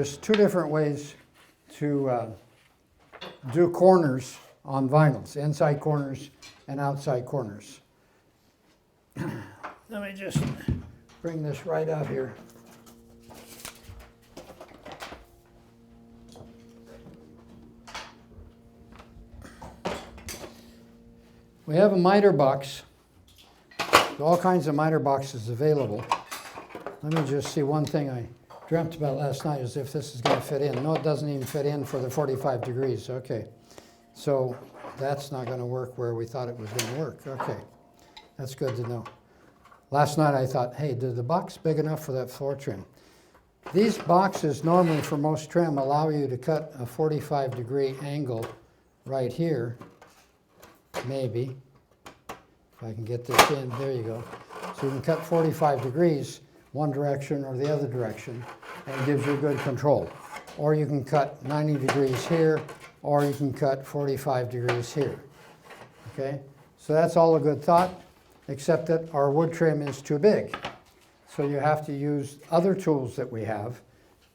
there's two different ways to do corners on vinyls, inside corners and outside corners. Let me just bring this right out here. We have a miter box. There's all kinds of miter boxes available. Let me just see one thing I dreamt about last night, is if this is going to fit in. No, it doesn't even fit in for the 45 degrees. Okay, so that's not going to work where we thought it was going to work. Okay, that's good to know. Last night I thought, hey, did the box big enough for that floor trim? These boxes normally for most trim allow you to cut a 45-degree angle right here. Maybe, if I can get this in, there you go. So you can cut 45 degrees one direction or the other direction, and it gives you good control. Or you can cut 90 degrees here, or you can cut 45 degrees here. Okay, so that's all a good thought, except that our wood trim is too big. So you have to use other tools that we have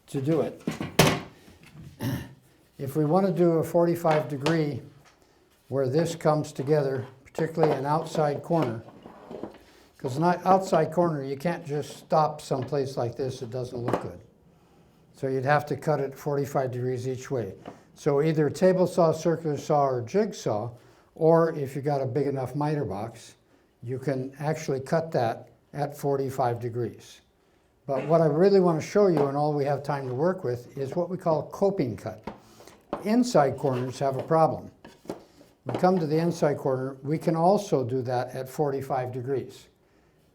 to do it. If we want to do a 45-degree where this comes together, particularly an outside corner, because an outside corner, you can't just stop someplace like this, it doesn't look good. So you'd have to cut it 45 degrees each way. So either table saw, circular saw, or jigsaw, or if you got a big enough miter box, you can actually cut that at 45 degrees. But what I really want to show you, and all we have time to work with, is what we call a coping cut. Inside corners have a problem. We come to the inside corner, we can also do that at 45 degrees.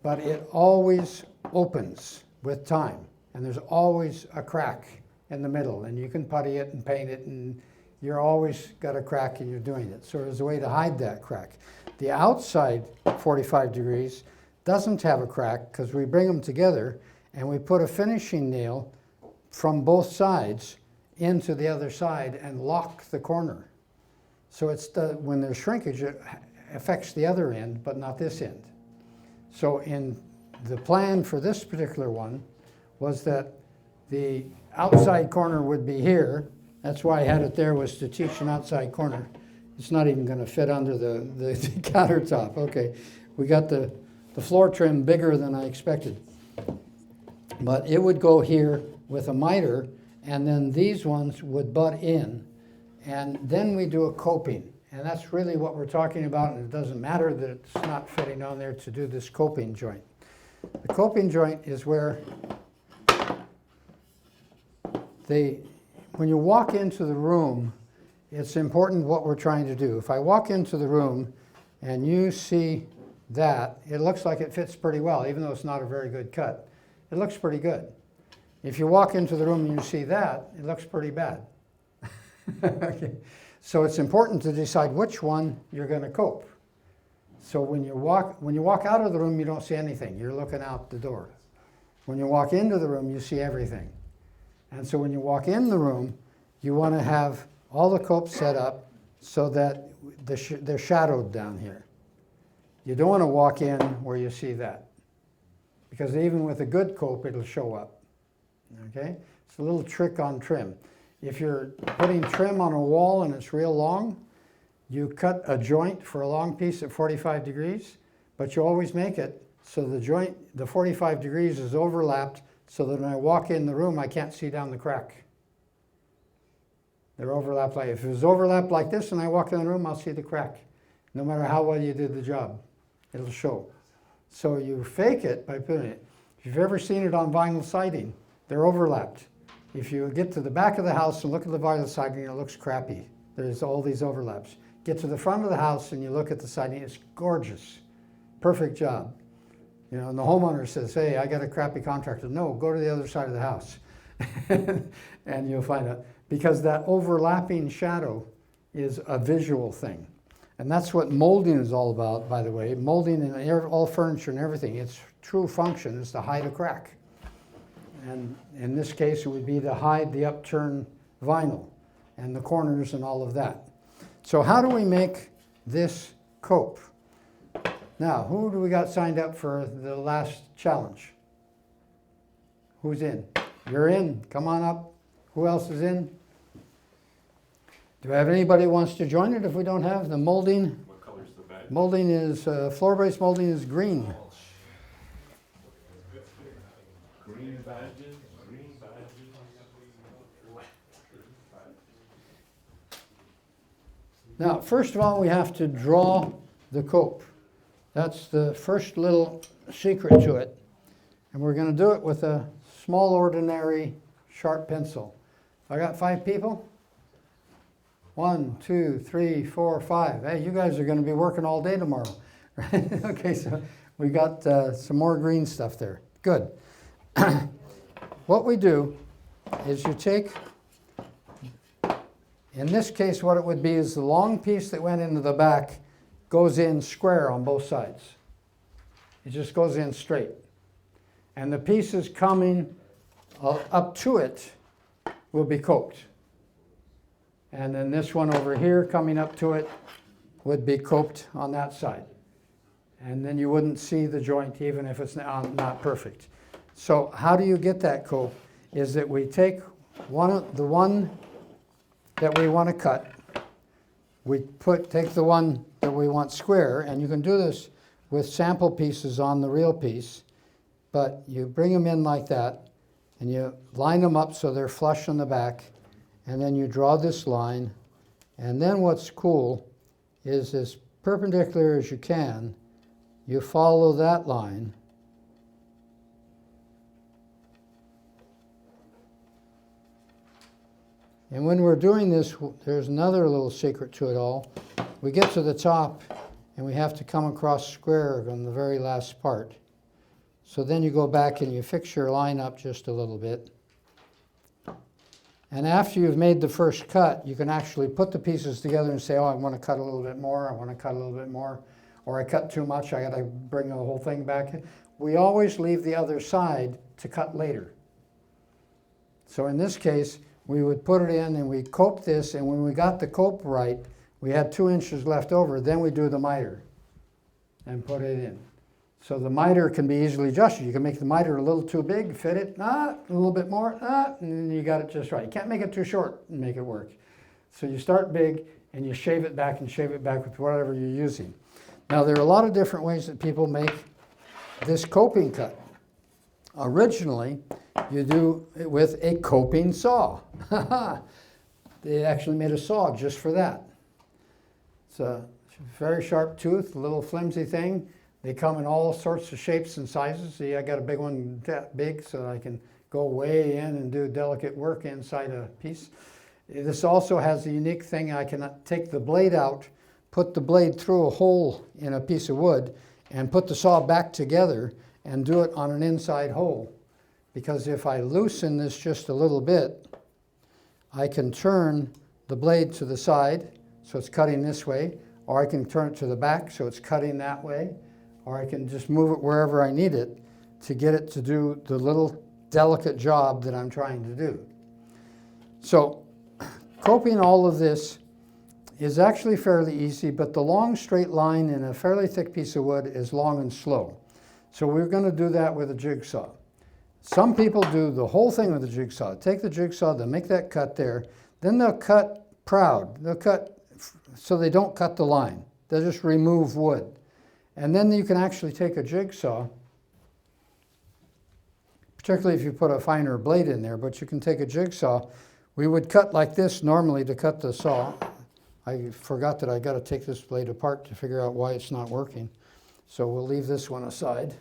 But it always opens with time, and there's always a crack in the middle, and you can putty it and paint it, and you're always got a crack and you're doing it. So there's a way to hide that crack. The outside 45 degrees doesn't have a crack because we bring them together and we put a finishing nail from both sides into the other side and lock the corner. So it's when there's shrinkage, it affects the other end, but not this end. So in the plan for this particular one was that the outside corner would be here. That's why I had it there, was to teach an outside corner. It's not even going to fit under the countertop. Okay, we got the floor trim bigger than I expected. But it would go here with a miter, and then these ones would butt in. And then we do a coping, and that's really what we're talking about, and it doesn't matter that it's not fitting on there to do this coping joint. The coping joint is where when you walk into the room, it's important what we're trying to do. If I walk into the room and you see that, it looks like it fits pretty well, even though it's not a very good cut. It looks pretty good. If you walk into the room and you see that, it looks pretty bad. Okay. So it's important to decide which one you're going to cope. So when you walk out of the room, you don't see anything. You're looking out the door. When you walk into the room, you see everything. And so when you walk in the room, you want to have all the copes set up so that they're shadowed down here. You don't want to walk in where you see that, because even with a good cope, it'll show up. Okay? It's a little trick on trim. If you're putting trim on a wall and it's real long, you cut a joint for a long piece at 45 degrees, but you always make it so the joint, the 45 degrees is overlapped, so that when I walk in the room, I can't see down the crack. They're overlapped like, if it was overlapped like this and I walk in the room, I'll see the crack. No matter how well you did the job, it'll show. So you fake it by putting it. If you've ever seen it on vinyl siding, they're overlapped. If you get to the back of the house and look at the vinyl siding, it looks crappy. There's all these overlaps. Get to the front of the house and you look at the siding, it's gorgeous. Perfect job. You know, and the homeowner says, hey, I got a crappy contractor. No, go to the other side of the house. And you'll find out. Because that overlapping shadow is a visual thing. And that's what molding is all about, by the way. Molding in all furniture and everything, its true function is to hide a crack. And in this case, it would be to hide the upturned vinyl and the corners and all of that. So how do we make this cope? Now, who do we got signed up for the last challenge? Who's in? You're in. Come on up. Who else is in? Do I have anybody who wants to join it if we don't have the molding? What color's the bag? Molding is, floor-based molding is green. Green badges, green badges. Now, first of all, we have to draw the cope. That's the first little secret to it. And we're going to do it with a small, ordinary, sharp pencil. I got 5 people. 1, 2, 3, 4, 5. Hey, you guys are going to be working all day tomorrow. Right? Okay, so we got some more green stuff there. Good. What we do is you take, in this case what it would be is the long piece that went into the back goes in square on both sides. It just goes in straight. And the pieces coming up to it will be coped. And then this one over here coming up to it would be coped on that side. And then you wouldn't see the joint even if it's not perfect. So how do you get that cope? Is that we take the one that we want to cut, we take the one that we want square, and you can do this with sample pieces on the real piece, but you bring them in like that, and you line them up so they're flush on the back, and then you draw this line, and then what's cool is as perpendicular as you can, you follow that line, and when we're doing this, there's another little secret to it all. We get to the top and we have to come across square on the very last part. So then you go back and you fix your line up just a little bit. And after you've made the first cut, you can actually put the pieces together and say, oh, I want to cut a little bit more, I want to cut a little bit more, or I cut too much, I got to bring the whole thing back. We always leave the other side to cut later. So in this case, we would put it in and we cope this, and when we got the cope right, we had 2 inches left over, then we do the miter and put it in. So the miter can be easily adjusted. You can make the miter a little too big, fit it, a little bit more, and then you got it just right. You can't make it too short and make it work. So you start big and you shave it back and shave it back with whatever you're using. Now there are a lot of different ways that people make this coping cut. Originally, you do it with a coping saw. They actually made a saw just for that. It's a very sharp tooth, a little flimsy thing. They come in all sorts of shapes and sizes. See, I got a big one that big so I can go way in and do delicate work inside a piece. This also has the unique thing, I can take the blade out, put the blade through a hole in a piece of wood, and put the saw back together and do it on an inside hole. Because if I loosen this just a little bit, I can turn the blade to the side, so it's cutting this way, or I can turn it to the back, so it's cutting that way, or I can just move it wherever I need it to get it to do the little delicate job that I'm trying to do. So coping all of this is actually fairly easy, but the long straight line in a fairly thick piece of wood is long and slow. So we're going to do that with a jigsaw. Some people do the whole thing with a jigsaw. Take the jigsaw, they'll make that cut there, then they'll cut proud. They'll cut so they don't cut the line. They'll just remove wood. And then you can actually take a jigsaw, particularly if you put a finer blade in there, but you can take a jigsaw. We would cut like this normally to cut the saw. I forgot that I got to take this blade apart to figure out why it's not working. So we'll leave this one aside.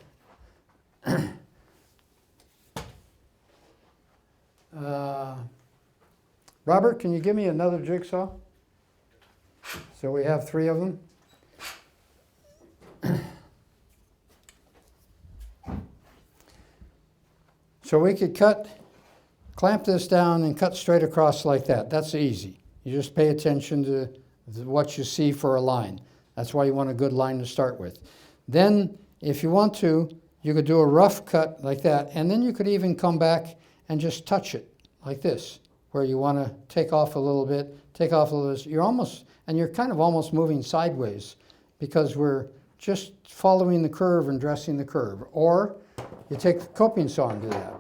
Robert, can you give me another jigsaw? So we have 3 of them. So we could clamp this down and cut straight across like that. That's easy. You just pay attention to what you see for a line. That's why you want a good line to start with. Then, if you want to, you could do a rough cut like that, and then you could even come back and just touch it like this, where you want to take off a little bit, take off a little bit. You're kind of almost moving sideways because we're just following the curve and dressing the curve. Or you take the coping saw and do that.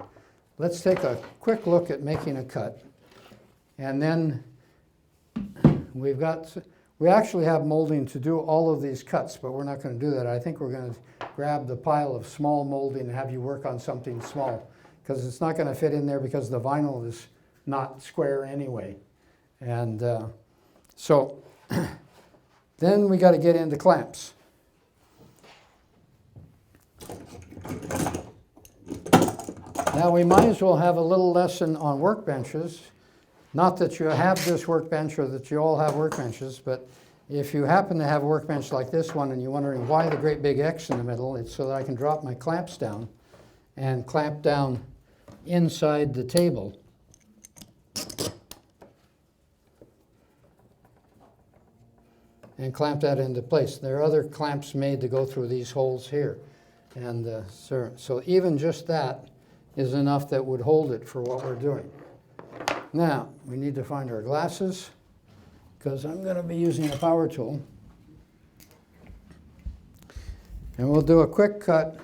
Let's take a quick look at making a cut. And then we actually have molding to do all of these cuts, but we're not going to do that. I think we're going to grab the pile of small molding and have you work on something small, because it's not going to fit in there because the vinyl is not square anyway. And so then we got to get into clamps. Now we might as well have a little lesson on workbenches. Not that you have this workbench or that you all have workbenches, but if you happen to have a workbench like this one and you're wondering why the great big X in the middle, it's so that I can drop my clamps down and clamp down inside the table. And clamp that into place. There are other clamps made to go through these holes here. And so even just that is enough that would hold it for what we're doing. Now, we need to find our glasses, because I'm going to be using a power tool. And we'll do a quick cut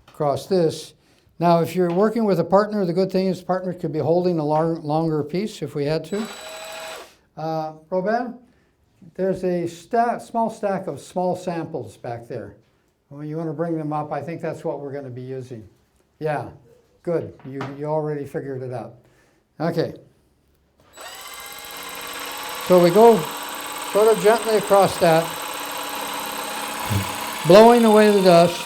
across this. Now, if you're working with a partner, the good thing is the partner could be holding a longer piece if we had to. Robin, there's a small stack of small samples back there. When you want to bring them up, I think that's what we're going to be using. Yeah, good. You already figured it out. Okay. So we go sort of gently across that, blowing away the dust.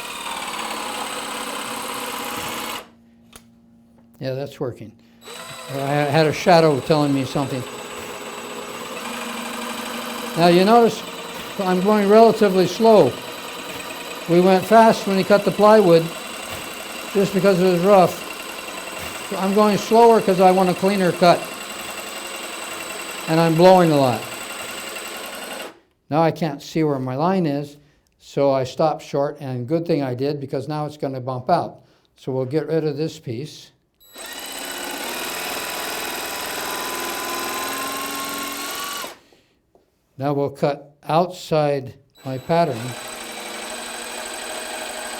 Yeah, that's working. I had a shadow telling me something. Now you notice I'm going relatively slow. We went fast when he cut the plywood just because it was rough. So I'm going slower because I want a cleaner cut. And I'm blowing a lot. Now I can't see where my line is, so I stopped short, and good thing I did, because now it's going to bump out. So we'll get rid of this piece. Now we'll cut outside my pattern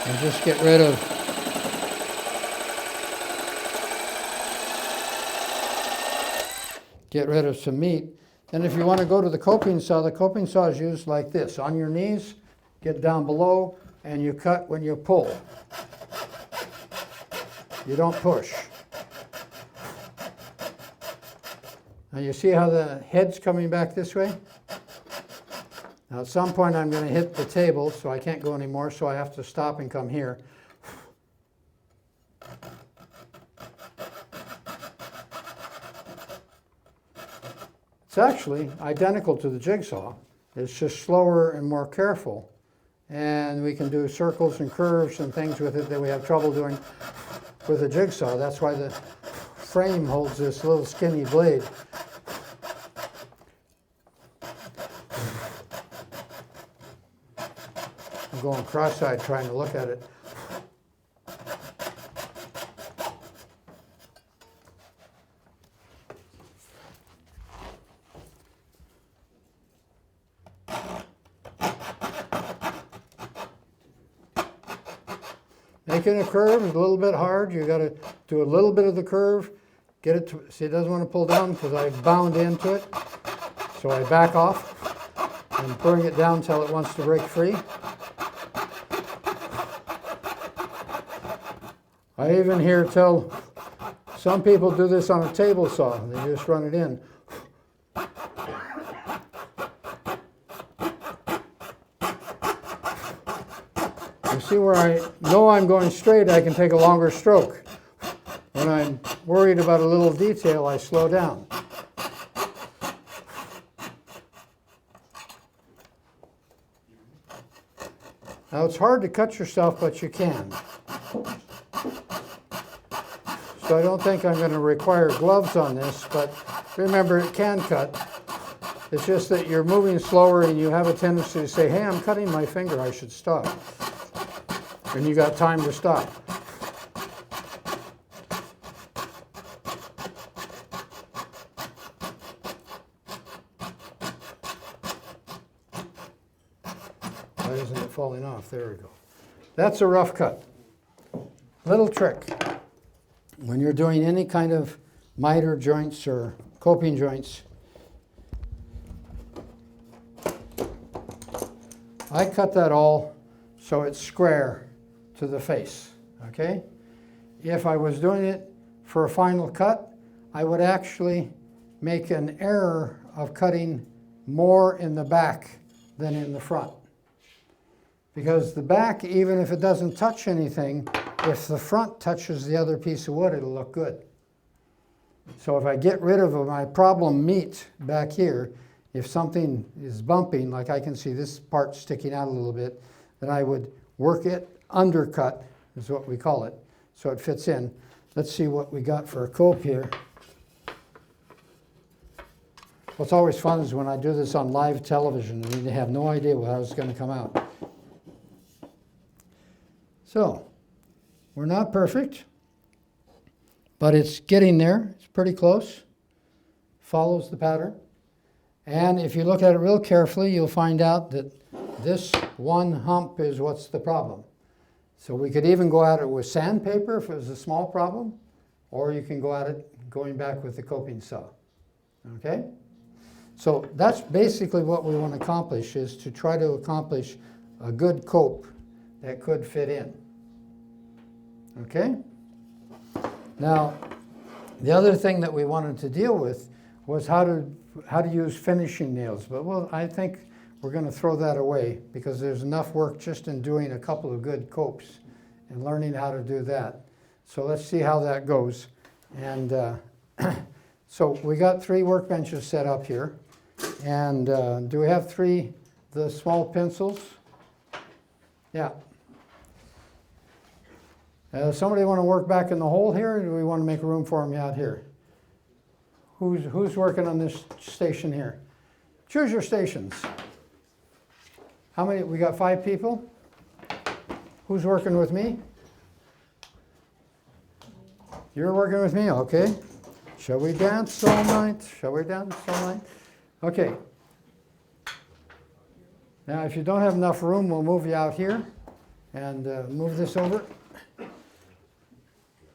and just get rid of some meat. Then if you want to go to the coping saw is used like this. On your knees, get down below, and you cut when you pull. You don't push. Now you see how the head's coming back this way? Now at some point I'm going to hit the table, so I can't go anymore, so I have to stop and come here. It's actually identical to the jigsaw. It's just slower and more careful. And we can do circles and curves and things with it that we have trouble doing with a jigsaw. That's why the frame holds this little skinny blade. I'm going cross-eyed trying to look at it. Making a curve is a little bit hard. You got to do a little bit of the curve, get it to, see, it doesn't want to pull down because I bound into it. So I back off and bring it down until it wants to break free. I even hear some people do this on a table saw. They just run it in. You see where I know I'm going straight, I can take a longer stroke. When I'm worried about a little detail, I slow down. Now it's hard to cut yourself, but you can. So I don't think I'm going to require gloves on this, but remember it can cut. It's just that you're moving slower and you have a tendency to say, hey, I'm cutting my finger, I should stop. And you got time to stop. Why isn't it falling off? There we go. That's a rough cut. Little trick. When you're doing any kind of miter joints or coping joints. I cut that all so it's square to the face, okay? If I was doing it for a final cut, I would actually make an error of cutting more in the back than in the front. Because the back, even if it doesn't touch anything, if the front touches the other piece of wood, it'll look good. So if I get rid of my problem meat back here, if something is bumping, like I can see this part sticking out a little bit, then I would work it, undercut is what we call it, so it fits in. Let's see what we got for a cope here. What's always fun is when I do this on live television and you have no idea how it's going to come out. So, we're not perfect, but it's getting there. It's pretty close. Follows the pattern. And if you look at it real carefully, you'll find out that this one hump is what's the problem. So we could even go at it with sandpaper if it was a small problem, or you can go at it going back with the coping saw. Okay? So that's basically what we want to accomplish, is to try to accomplish a good cope that could fit in. Okay? Now, the other thing that we wanted to deal with was how to use finishing nails. But well, I think we're going to throw that away because there's enough work just in doing a couple of good copes and learning how to do that. So let's see how that goes. And so we got 3 workbenches set up here. And do we have the small pencils? Yeah. Somebody want to work back in the hole here, or do we want to make room for them out here? Who's working on this station here? Choose your stations. How many? We got 5 people. Who's working with me? You're working with me? Okay. Shall we dance all night? Shall we dance all night? Okay. Now, if you don't have enough room, we'll move you out here and move this over.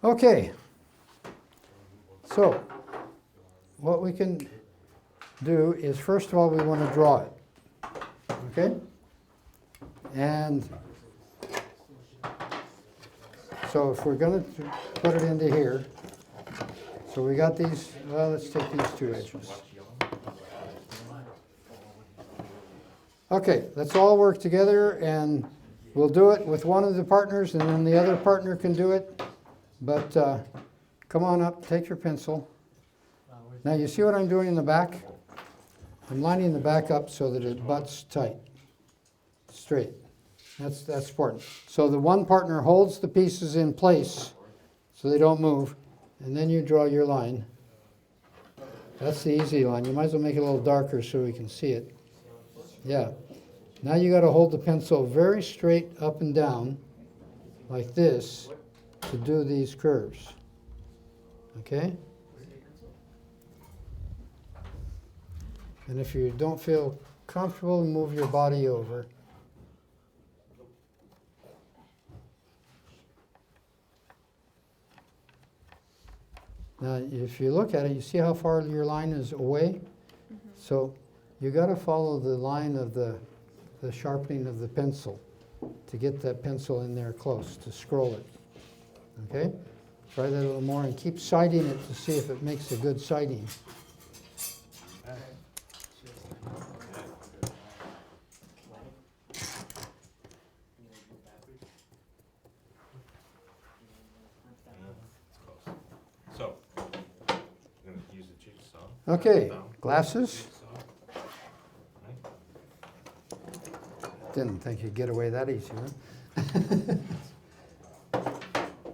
Okay. So, what we can do is, first of all, we want to draw it. Okay? And so if we're going to put it into here, so we got these, well, let's take these 2 edges. Okay, let's all work together, and we'll do it with one of the partners, and then the other partner can do it. But come on up, take your pencil. Now you see what I'm doing in the back? I'm lining the back up so that it butts tight, straight. That's important. So the one partner holds the pieces in place so they don't move, and then you draw your line. That's the easy line. You might as well make it a little darker so we can see it. Yeah. Now you got to hold the pencil very straight up and down, like this, to do these curves. Okay? And if you don't feel comfortable, move your body over. Now, if you look at it, you see how far your line is away? Mm-hmm. So you got to follow the line of the sharpening of the pencil to get that pencil in there close, to scroll it. Okay? Try that a little more and keep sighting it to see if it makes a good sighting. So, I'm going to use the jigsaw. Okay, glasses. Didn't think you'd get away that easy, huh?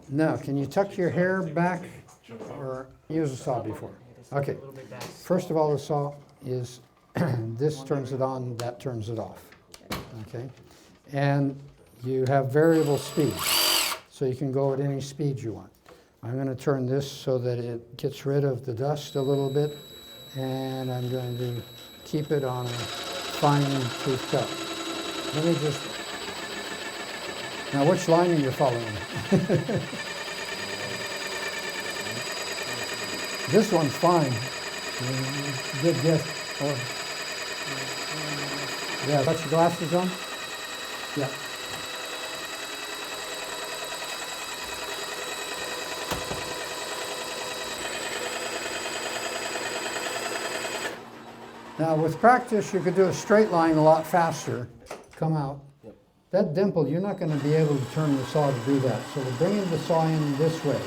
Now, can you tuck your hair back or use a saw before? Okay. First of all, the saw is, this turns it on, that turns it off. Okay. And you have variable speed, so you can go at any speed you want. I'm going to turn this so that it gets rid of the dust a little bit, and I'm going to keep it on a fine tooth cut. Let me just, now which line are you following? This one's fine. Good guess. Oh. Yeah, got your glasses on? Yeah. Now with practice, you could do a straight line a lot faster. Come out. Yep. That dimple, you're not going to be able to turn the saw to do that. So we're bringing the saw in this way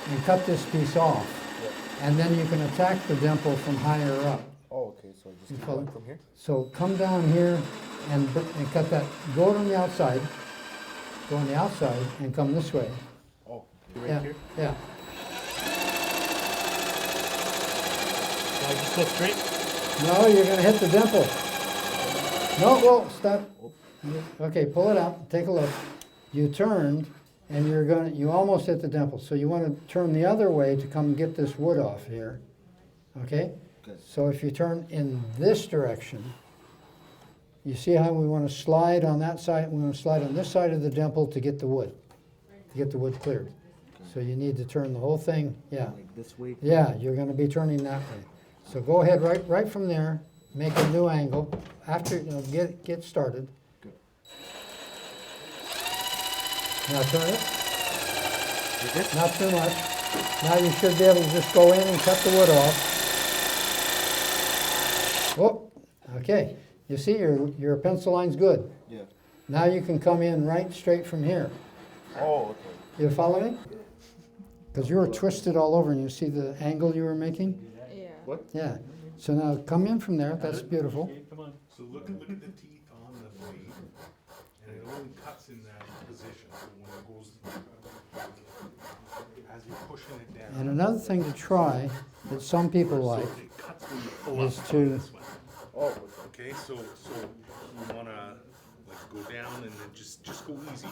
and cut this piece off. Yep. And then you can attack the dimple from higher up. Oh, okay, so just You keep follow? going from here? So come down here and cut that. Go on the outside. Go on the outside and come this way. Oh, right Yeah, here? yeah. So I just go straight? No, you're going to hit the dimple. No, whoa, stop. Okay, pull it out. Take a look. You turned, and you almost hit the dimple. So you want to turn the other way to come get this wood off here. Okay? Good. So if you turn in this direction, you see how we want to slide on that side? We want to slide on this side of the dimple to get the wood cleared. So you need to turn the whole thing, yeah. Like this way? Yeah, you're going to be turning that way. So go ahead right from there, make a new angle. After, get started. Good. Now turn it. Like this? Not too much. Now you should be able to just go in and cut the wood off. Whoop, okay. You see your pencil line's good. Yeah. Now you can come in right straight from here. Oh, okay. You follow me? Because you were twisted all over and you see the angle you were making? Yeah. What? Yeah. So now come in from there, that's beautiful. Okay, come on. So look at the teeth on the blade, and it only cuts in that position, so when it goes, as you're pushing it down. And another thing to try that some people like So it cuts when you pull is up to- on this one. Oh, Okay, so you wanna like go down and then just go easy,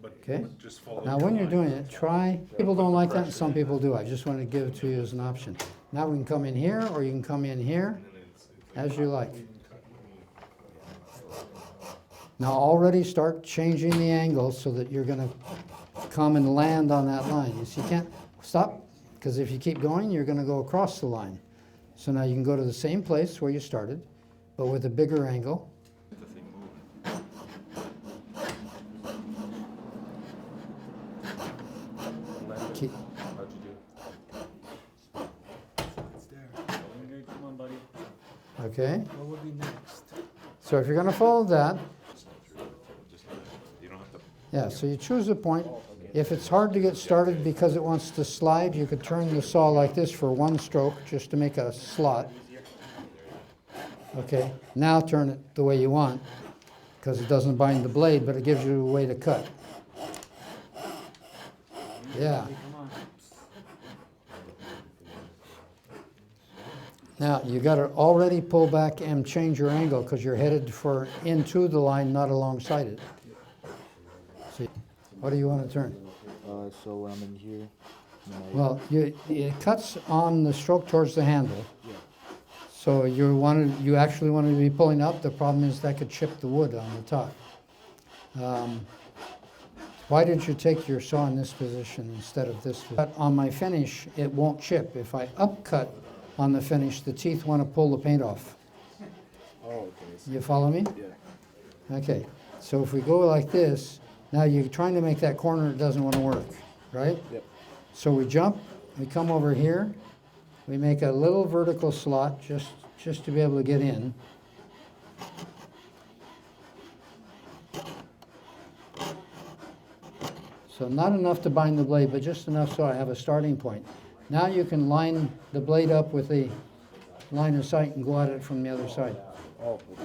but Okay. just follow. Now, the when you're line. doing it, try, people don't like that, and some people do. I just want to give it to you as an option. Now we can come in here, or you can come in here, as you like. Now already start changing the angle so that you're going to come and land on that line. You see, you can't stop, because if you keep going, you're going to go across the line. So now you can go to the same place where you started, but with a bigger angle. Keep, how'd you do? Come on, buddy. okay? What would be next? So if you're going to follow that, You don't have to. yeah, so you choose a point. If it's hard to get started because it wants to slide, you could turn the saw like this for one stroke just to make a slot. Okay, now turn it the way you want because it doesn't bind the blade, but it gives you a way to cut. Yeah. Come on. Now, you got to already pull back and change your angle because you're headed for into the line, not alongside it. See, what do you want to turn? So when I'm in here, Well, it cuts on the stroke towards the handle. yeah. So you actually wanted to be pulling up. The problem is that could chip the wood on the top. Why did you take your saw in this position instead of this? But on my finish, it won't chip. If I upcut on the finish, the teeth want to pull the paint off. Oh, okay. So, You follow me? yeah. Okay. So if we go like this, now you're trying to make that corner, it doesn't want to work, right? Yep. So we jump, we come over here, we make a little vertical slot just to be able to get in. So not enough to bind the blade, but just enough so I have a starting point. Now you can line the blade up with the line of sight and go at it from the other side. Oh, okay.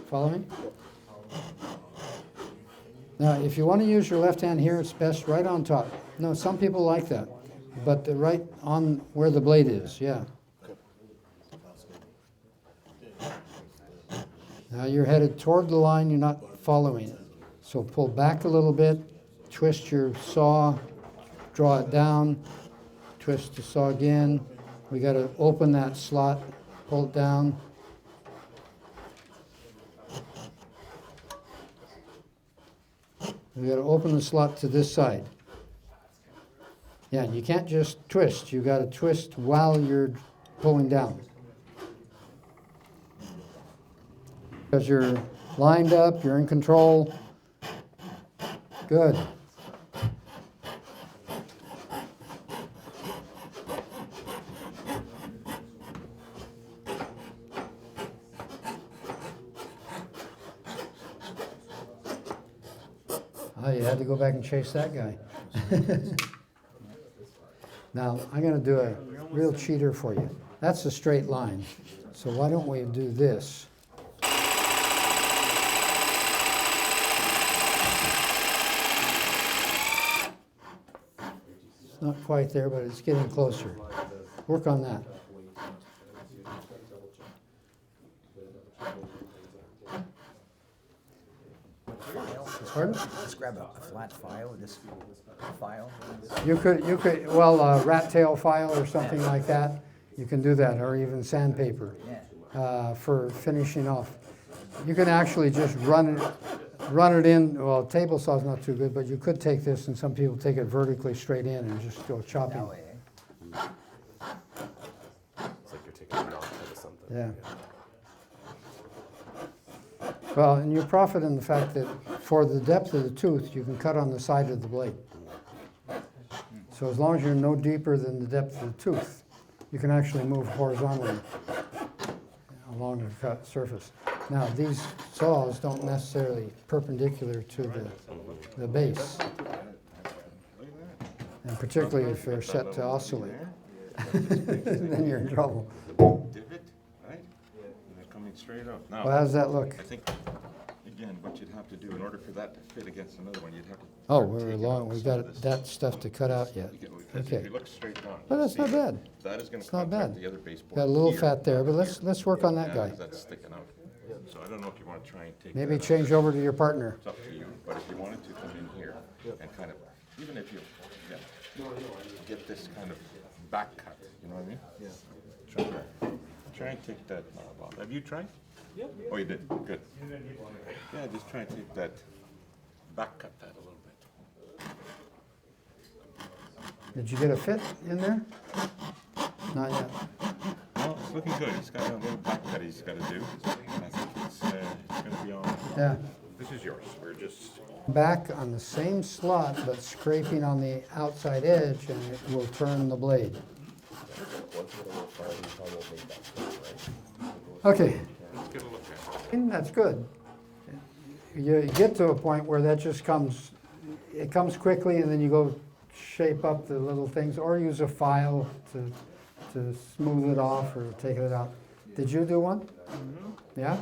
Follow me? Now, if you want to use your left hand here, it's best right on top. No, some people like that, but the right on where the blade is, yeah. Now you're headed toward the line, you're not following it. So pull back a little bit, twist your saw, draw it down, twist the saw again. We got to open that slot, pull it down. We got to open the slot to this side. Yeah, you can't just twist. You got to twist while you're pulling down. Because you're lined up, you're in control. Good. Oh, you had to go back and chase that guy. Now, I'm going to do a real cheater for you. That's a straight line. So why don't we do this? It's not quite there, but it's getting closer. Work on that. Pardon? Let's grab a flat file, this file. You could, well, rat tail file or something like that. You can do that, or even sandpaper for finishing off. You can actually just run it in. Well, table saw's not too good, but you could take this, and some people take it vertically straight in and just go chopping. That way, eh? It's like you're taking a knot out of something. Yeah. Well, and you profit in the fact that for the depth of the tooth, you can cut on the side of the blade. So as long as you're no deeper than the depth of the tooth, you can actually move horizontally along the cut surface. Now, these saws don't necessarily perpendicular to the base, and particularly if they're set to oscillate, then you're in trouble. Divot, right? And they're coming straight up. Now, Well, how does that look? I think, again, what you'd have to do in order for that to fit against another one, you'd have to. Oh, take we're it long, out we've some of got this. that stuff to cut out yet. Because Okay. if you look straight down. Well, that's see, not bad. That is gonna It's not contact bad. the other baseboard. Got a little here. fat there, but let's work on that Yeah, guy. 'cause that's sticking out. So I don't know if you wanna try and take. Maybe that out. change over to your partner. It's up to you, but if you wanted to come in here and kind of, even if you, get this kind of back cut, you know what I mean? Yeah. Try and take that knob off. Have you tried? Yep. Oh, you did, good. Yeah, just try and take that, back cut that a little bit. Did you get a fit in there? Not yet. Well, it's looking good. He's got a little back cut he's gotta do. And I think it's gonna be on. Yeah. This is yours. We're just, Back on the same slot, but scraping on the outside edge, and it will turn the blade. Okay, let's get a look at it. and that's good. You get to a point where that just comes, it comes quickly, and then you go shape up the little things, or use a file to smooth it off or take it out. Did you do one? Yeah?